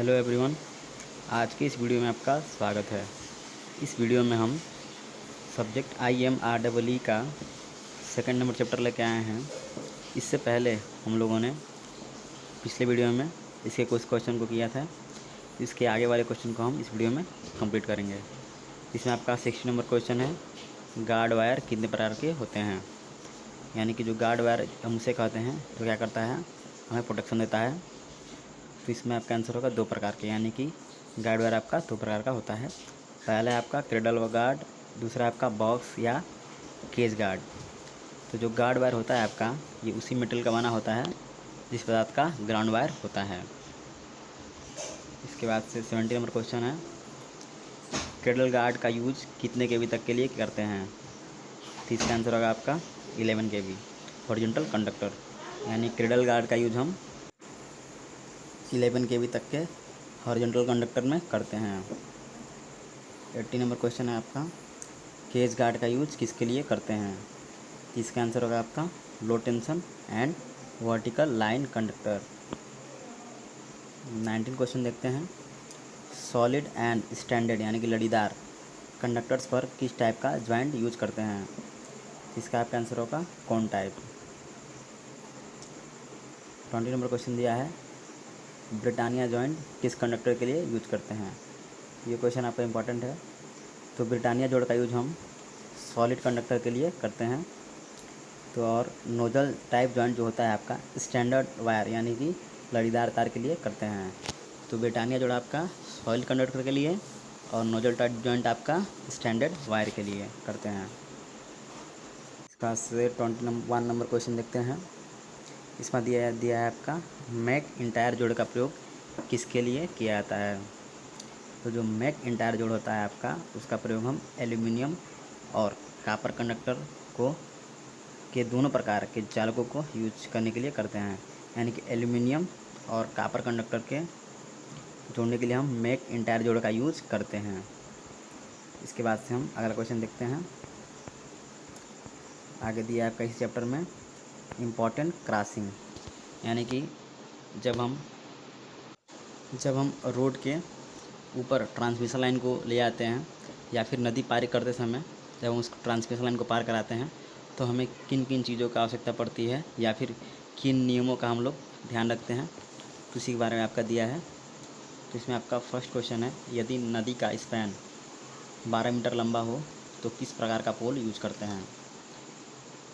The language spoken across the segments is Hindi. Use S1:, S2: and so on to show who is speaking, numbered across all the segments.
S1: Hello everyone. आज की इस वीडियो में आपका स्वागत है। इस वीडियो में हम सब्जेक्ट IMREE का सेकंड नंबर चैप्टर लेके आए हैं। इससे पहले हम लोगों ने पिछले वीडियो में इसके कुछ क्वेश्चन को किया था। इसके आगे वाले क्वेश्चन को हम इस वीडियो में कंप्लीट करेंगे। इसमें आपका 60 नंबर क्वेश्चन है, गार्ड वायर कितने प्रकार के होते हैं। यानी कि जो गार्ड वायर हम उसे कहते हैं तो क्या करता है, हमें प्रोटेक्शन देता है। तो इसमें आपका आंसर होगा दो प्रकार के, यानी कि गार्ड वायर आपका दो प्रकार का होता है। पहला है आपका क्रेडल गार्ड, दूसरा आपका बॉक्स या केज गार्ड। तो जो गार्ड वायर होता है आपका, ये उसी मेटल का बना होता है जिस पदार्थ का ग्राउंड वायर होता है। इसके बाद से 70 नंबर क्वेश्चन है, क्रेडल गार्ड का यूज कितने केवी तक के लिए करते हैं। तो इसका आंसर होगा आपका 11 केवी हॉरिजॉन्टल कंडक्टर। यानी क्रेडल गार्ड का यूज हम 11 केवी तक के हॉरिजॉन्टल कंडक्टर में करते हैं। 80 नंबर क्वेश्चन है आपका, केज गार्ड का यूज किसके लिए करते हैं। इसका आंसर होगा आपका low tension and vertical line conductor. 19 question देखते हैं, सॉलिड एंड स्टैंडर्ड यानी कि लड़ीदार कंडक्टर्स पर किस टाइप का ज्वाइंट यूज करते हैं। इसका आपका आंसर होगा कौन टाइप। 20 नंबर क्वेश्चन दिया है, ब्रिटानिया जॉइंट किस कंडक्टर के लिए यूज करते हैं। ये क्वेश्चन आपका इंपॉर्टेंट है। तो ब्रिटानिया जोड़ का यूज हम सॉलिड कंडक्टर के लिए करते हैं। तो और नोजल टाइप जॉइंट जो होता है आपका स्टैंडर्ड वायर यानी कि लड़ीदार तार के लिए करते हैं। तो ब्रिटानिया जोड़ आपका सॉलिड कंडक्टर के लिए और नोजल टाइप जॉइंट आपका स्टैंडर्ड वायर के लिए करते हैं। इसका से 21 नंबर क्वेश्चन देखते हैं। इसमें दिया है आपका मैक इंटायर जोड़ का प्रयोग किसके लिए किया जाता है। तो जो मैक इंटायर जोड़ होता है आपका, उसका प्रयोग हम एल्यूमिनियम और कापर कंडक्टर को के दोनों प्रकार के चालकों को यूज करने के लिए करते हैं। यानी कि एल्यूमिनियम और कापर कंडक्टर के जोड़ने के लिए हम मैक इंटायर जोड़ का यूज करते हैं। इसके बाद से हम अगला क्वेश्चन देखते हैं। आगे दिया है आपका इस चैप्टर में इम्पॉर्टेंट क्रॉसिंग, यानी कि जब हम रोड के ऊपर ट्रांसमिशन लाइन को ले आते हैं या फिर नदी पार करते समय जब हम उस ट्रांसमिशन लाइन को पार कराते हैं तो हमें किन किन चीज़ों का आवश्यकता पड़ती है या फिर किन नियमों का हम लोग ध्यान रखते हैं, तो इसी के बारे में आपका दिया है। तो इसमें आपका फर्स्ट क्वेश्चन है, यदि नदी का स्पैन 12 मीटर लंबा हो तो किस प्रकार का पोल यूज करते हैं।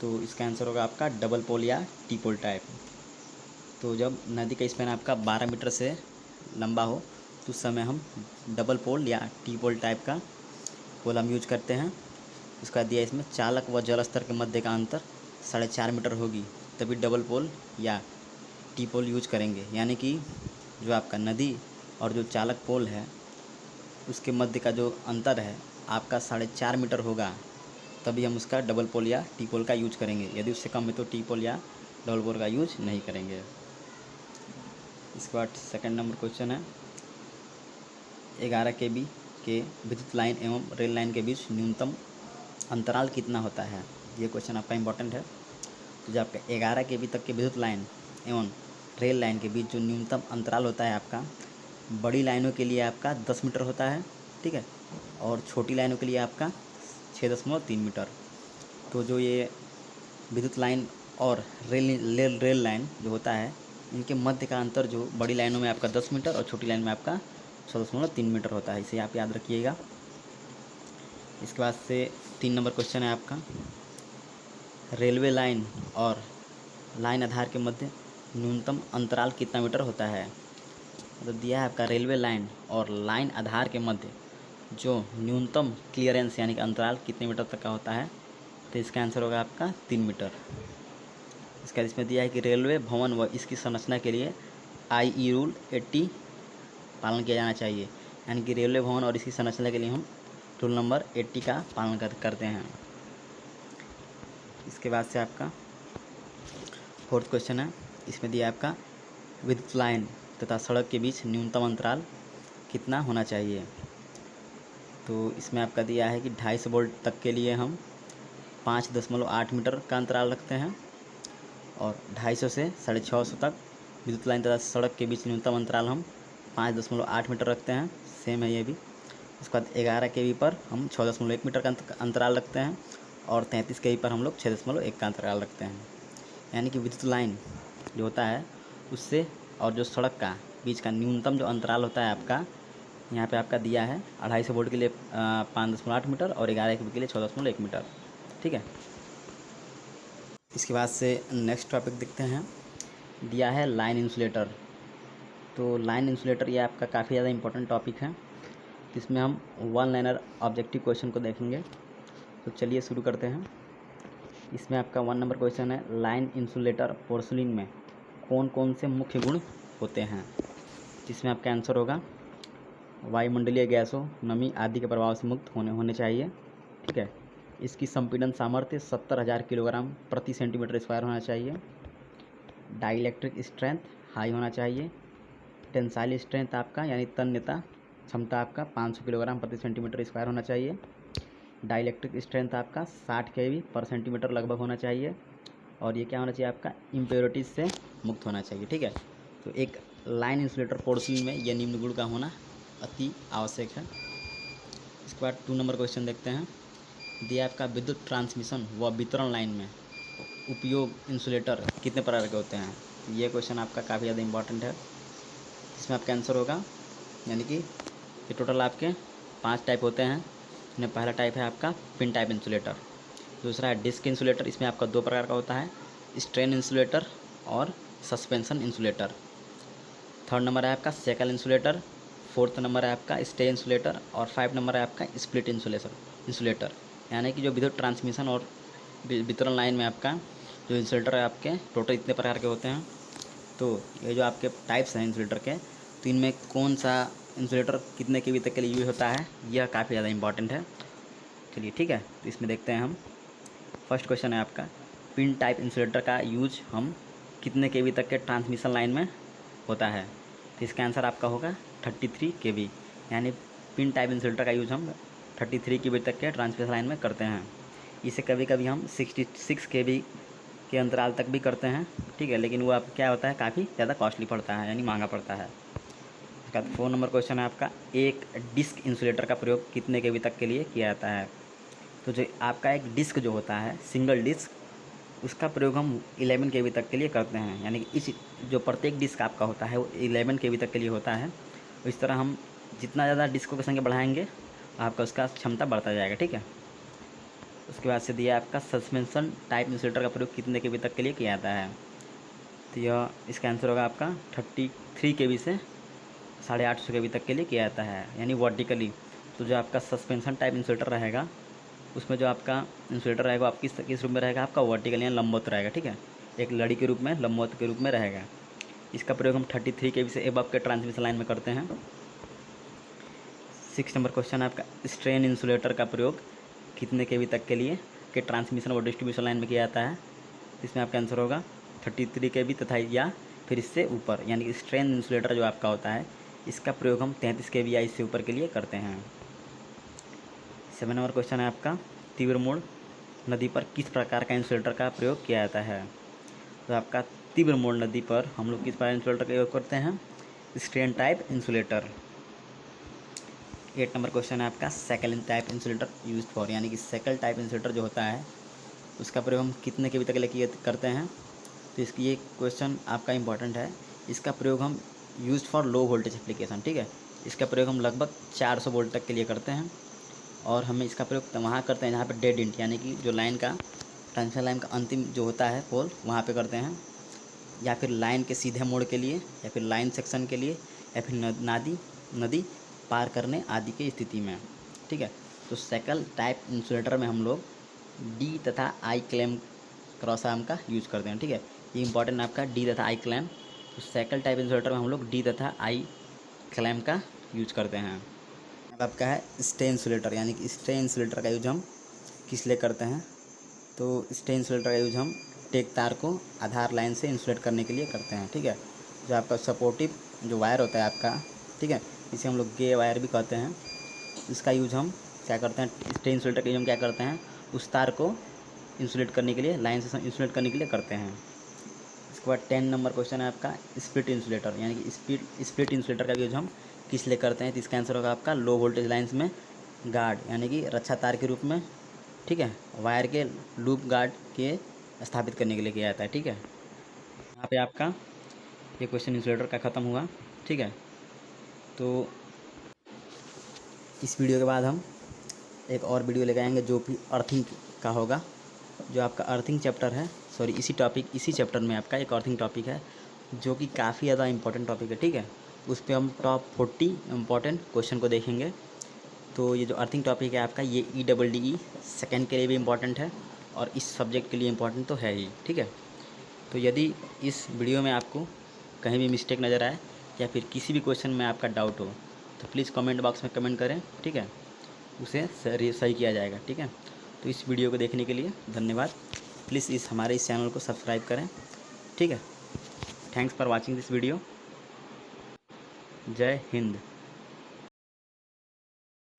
S1: तो इसका आंसर होगा आपका डबल पोल या टी पोल टाइप। तो जब नदी का स्पैन आपका 12 मीटर से लंबा हो तो उस समय हम डबल पोल या टी पोल टाइप का पोल हम यूज करते हैं। उसका दिया इसमें चालक व जल स्तर के मध्य का अंतर 4.5 मीटर होगी तभी डबल पोल या टी पोल यूज करेंगे। यानी कि जो आपका नदी और जो चालक पोल है उसके मध्य का जो अंतर है आपका 4.5 मीटर होगा तभी हम उसका डबल पोल या टी पोल का यूज करेंगे। यदि उससे कम है तो टी पोल या डबल पोल का यूज नहीं करेंगे। इसके बाद सेकंड नंबर क्वेश्चन है, 11 kV के विद्युत लाइन एवं रेल लाइन के बीच न्यूनतम अंतराल कितना होता है। ये क्वेश्चन आपका इंपॉर्टेंट है। तो जो आपका 11 kV तक के विद्युत लाइन एवं रेल लाइन के बीच जो न्यूनतम अंतराल होता है आपका, बड़ी लाइनों के लिए आपका 10 मीटर होता है, ठीक है, और छोटी लाइनों के लिए आपका 6.3 मीटर। तो जो ये विद्युत लाइन और रेल लाइन जो होता है इनके मध्य का अंतर जो बड़ी लाइनों में आपका 10 मीटर और छोटी लाइन में आपका 6.3 मीटर होता है। इसे आप याद रखिएगा। इसके बाद से 3 नंबर क्वेश्चन है आपका, रेलवे लाइन और लाइन आधार के मध्य न्यूनतम अंतराल कितना मीटर होता है। तो दिया है आपका रेलवे लाइन और लाइन आधार के मध्य जो न्यूनतम क्लियरेंस यानी कि अंतराल कितने मीटर तक का होता है। तो इसका आंसर होगा आपका 3 मीटर। इसका इसमें दिया है कि रेलवे भवन व इसकी संरचना के लिए IE रूल 80 पालन किया जाना चाहिए। यानी कि रेलवे भवन और इसकी संरचना के लिए हम रूल नंबर 80 का पालन करते हैं। इसके बाद से आपका फोर्थ क्वेश्चन है, इसमें दिया आपका विद्युत लाइन तथा सड़क के बीच न्यूनतम अंतराल कितना होना चाहिए। तो इसमें आपका दिया है कि 250 वोल्ट तक के लिए हम 5.8 मीटर का अंतराल रखते हैं और 250 से 650 तक विद्युत लाइन तथा सड़क के बीच न्यूनतम अंतराल हम 5.8 मीटर रखते हैं, सेम है ये भी। उसके बाद 11 kV पर हम 6.1 मीटर का अंतराल रखते हैं और 33 kV पर हम लोग 6.1 का अंतराल रखते हैं। यानी कि विद्युत लाइन जो होता है उससे और जो सड़क का बीच का न्यूनतम जो अंतराल होता है आपका, यहाँ पे आपका दिया है 250 वोल्ट के लिए 5.8 मीटर और 11 kV के लिए 6.1 मीटर। ठीक है, इसके बाद से नेक्स्ट टॉपिक देखते हैं। दिया है लाइन इंसुलेटर। तो लाइन इंसुलेटर ये आपका काफ़ी ज़्यादा इंपॉर्टेंट टॉपिक है। इसमें हम वन लाइनर ऑब्जेक्टिव क्वेश्चन को देखेंगे। तो चलिए शुरू करते हैं। इसमें आपका 1 नंबर क्वेश्चन है, लाइन इंसुलेटर पोर्सिलीन में कौन कौन से मुख्य गुण होते हैं। जिसमें आपका आंसर होगा वायुमंडलीय गैसों, नमी आदि के प्रभाव से मुक्त होने चाहिए। ठीक है, इसकी संपीड़न सामर्थ्य 70,000 किलोग्राम प्रति सेंटीमीटर स्क्वायर होना चाहिए। डाइलेक्ट्रिक स्ट्रेंथ हाई होना चाहिए। टेंसाइल स्ट्रेंथ आपका यानी तन्यता क्षमता आपका 500 किलोग्राम प्रति सेंटीमीटर स्क्वायर होना चाहिए। डाइलेक्ट्रिक स्ट्रेंथ आपका 60 kV पर सेंटीमीटर लगभग होना चाहिए। और ये क्या होना चाहिए आपका इम्प्योरिटीज से मुक्त होना चाहिए। ठीक है, तो एक लाइन इंसुलेटर पोर्सिलीन में यह निम्न गुण का होना अति आवश्यक है। इसके बाद 2 नंबर क्वेश्चन देखते हैं। दिया आपका विद्युत ट्रांसमिशन व वितरण लाइन में उपयोग इंसुलेटर कितने प्रकार के होते हैं। ये क्वेश्चन आपका काफ़ी ज़्यादा इंपॉर्टेंट है। इसमें आपका आंसर होगा यानी कि ये टोटल आपके 5 टाइप होते हैं। इसमें पहला टाइप है आपका पिन टाइप इंसुलेटर, दूसरा है डिस्क इंसुलेटर, इसमें आपका 2 प्रकार का होता है, स्ट्रेन इंसुलेटर और सस्पेंशन इंसुलेटर। थर्ड नंबर है आपका सेकल इंसुलेटर, फोर्थ नंबर है आपका स्टे इंसुलेटर और 5 नंबर है आपका स्प्लिट इंसुलेटर। यानी कि जो विद्युत ट्रांसमिशन और वितरण लाइन में आपका जो इंसुलेटर है आपके टोटल इतने प्रकार के होते हैं। तो ये जो आपके टाइप्स हैं इंसुलेटर के, तो इनमें कौन सा इंसुलेटर कितने केवी तक के लिए यूज होता है, यह काफ़ी ज़्यादा इंपॉर्टेंट है। चलिए ठीक है, तो इसमें देखते हैं हम। फर्स्ट क्वेश्चन है आपका, पिन टाइप इंसुलेटर का यूज हम कितने केवी तक के ट्रांसमिशन लाइन में होता है। तो इसका आंसर आपका होगा 33 kV। यानी पिन टाइप इंसुलेटर का यूज हम 33 kV तक के ट्रांसमिशन लाइन में करते हैं। इसे कभी कभी हम 66 kV के अंतराल तक भी करते हैं। ठीक है, लेकिन वो आप क्या होता है काफ़ी ज़्यादा कॉस्टली पड़ता है यानी महंगा पड़ता है। इसका 4 नंबर क्वेश्चन है आपका, एक डिस्क इंसुलेटर का प्रयोग कितने केवी तक के लिए किया जाता है। तो जो आपका एक डिस्क जो होता है सिंगल डिस्क, उसका प्रयोग हम 11 kV तक के लिए करते हैं। यानी कि इस जो प्रत्येक डिस्क आपका होता है वो 11 kV तक के लिए होता है। तो इस तरह हम जितना ज़्यादा डिस्कों की संख्या बढ़ाएंगे आपका उसका क्षमता बढ़ता जाएगा। ठीक है, उसके बाद से दिया आपका सस्पेंशन टाइप इंसुलेटर का प्रयोग कितने kV तक के लिए किया जाता है। तो यह इसका आंसर होगा आपका 33 kV से 850 kV तक के लिए किया जाता है यानी वर्टिकली। तो जो आपका सस्पेंशन टाइप इंसुलेटर रहेगा उसमें जो आपका इंसुलेटर रहेगा वो आप किस रूप में रहेगा, आपका वर्टिकल या लंबवत रहेगा। ठीक है, एक लड़ी के रूप में लंबवत के रूप में रहेगा। इसका प्रयोग हम 33 kV से एबव के ट्रांसमिशन लाइन में करते हैं। 6 नंबर क्वेश्चन है आपका, स्ट्रेन इंसुलेटर का प्रयोग कितने kV तक के लिए के ट्रांसमिशन और डिस्ट्रीब्यूशन लाइन में किया जाता है। इसमें आपका आंसर होगा 33 kV तथा या फिर इससे ऊपर। यानी कि स्ट्रेन इंसुलेटर जो आपका होता है इसका प्रयोग हम 33 kV या इससे ऊपर के लिए करते हैं। 7 नंबर क्वेश्चन है आपका, तीव्र मोड़ नदी पर किस प्रकार का इंसुलेटर का प्रयोग किया जाता है। तो आपका तीव्र मोड़ नदी पर हम लोग किस प्रकार इंसुलेटर का प्रयोग करते हैं, strain type insulator. 8 number question है आपका, shekel type insulator use for. यानी कि सेकल टाइप इंसुलेटर जो होता है उसका प्रयोग हम कितने केवी तक के लिए करते हैं। तो इसकी ये क्वेश्चन आपका इंपॉर्टेंट है। इसका प्रयोग हम use for low voltage application. ठीक है, इसका प्रयोग हम लगभग 400 वोल्ट तक के लिए करते हैं। और हमें इसका प्रयोग वहाँ करते हैं जहाँ पर डेड इंट यानी कि जो लाइन का ट्रांसमिशन लाइन का अंतिम जो होता है पोल वहाँ पे करते हैं, या फिर लाइन के सीधे मोड़ के लिए, या फिर लाइन सेक्शन के लिए, या फिर नदी पार करने आदि की स्थिति में। ठीक है, तो सेकल टाइप इंसुलेटर में हम लोग डी तथा आई क्लैम क्रॉस आर्म का यूज करते हैं। ठीक है, ये इंपॉर्टेंट आपका डी तथा आई क्लैम। तो सेकल टाइप इंसुलेटर में हम लोग डी तथा आई क्लैम का यूज करते हैं। अब आपका है स्टे इंसुलेटर। यानी कि स्टे इंसुलेटर का यूज हम किस लिए करते हैं। तो स्टे इंसुलेटर का यूज हम टेक तार को आधार लाइन से इंसुलेट करने के लिए करते हैं। ठीक है, जो आपका सपोर्टिव जो वायर होता है आपका, ठीक है, इसे हम लोग गे वायर भी कहते हैं। इसका यूज हम क्या करते हैं, स्टे इंसुलेटर का यूज हम क्या करते हैं, उस तार को इंसुलेट करने के लिए, लाइन से इंसुलेट करने के लिए करते हैं। उसके बाद 10 नंबर क्वेश्चन है आपका स्प्लिट इंसुलेटर, यानी कि स्प्लिट इंसुलेटर का यूज हम किस लिए करते हैं, तो इसका आंसर होगा आपका लो वोल्टेज लाइन्स में गार्ड यानी कि रक्षा तार के रूप में, ठीक है, वायर के लूप गार्ड के स्थापित करने के लिए किया जाता है, ठीक है। यहाँ पे आपका ये क्वेश्चन इंसुलेटर का ख़त्म हुआ, ठीक है। तो इस वीडियो के बाद हम एक और वीडियो लेके आएंगे जो कि अर्थिंग का होगा, जो आपका अर्थिंग चैप्टर है, सॉरी इसी चैप्टर में आपका एक अर्थिंग टॉपिक है जो कि काफ़ी ज़्यादा इंपॉर्टेंट टॉपिक है, ठीक है। उस पर हम टॉप 40 इंपॉर्टेंट क्वेश्चन को देखेंगे। तो ये जो अर्थिंग टॉपिक है आपका ये EEE सेकेंड के लिए भी इम्पॉर्टेंट है और इस सब्जेक्ट के लिए इम्पॉर्टेंट तो है ही, ठीक है। तो यदि इस वीडियो में आपको कहीं भी मिस्टेक नज़र आए या फिर किसी भी क्वेश्चन में आपका डाउट हो तो प्लीज़ कमेंट बॉक्स में कमेंट करें, ठीक है, उसे सही किया जाएगा, ठीक है। तो इस वीडियो को देखने के लिए धन्यवाद। प्लीज़ हमारे इस चैनल को सब्सक्राइब करें, ठीक है। Thanks for watching this video. जय हिंद।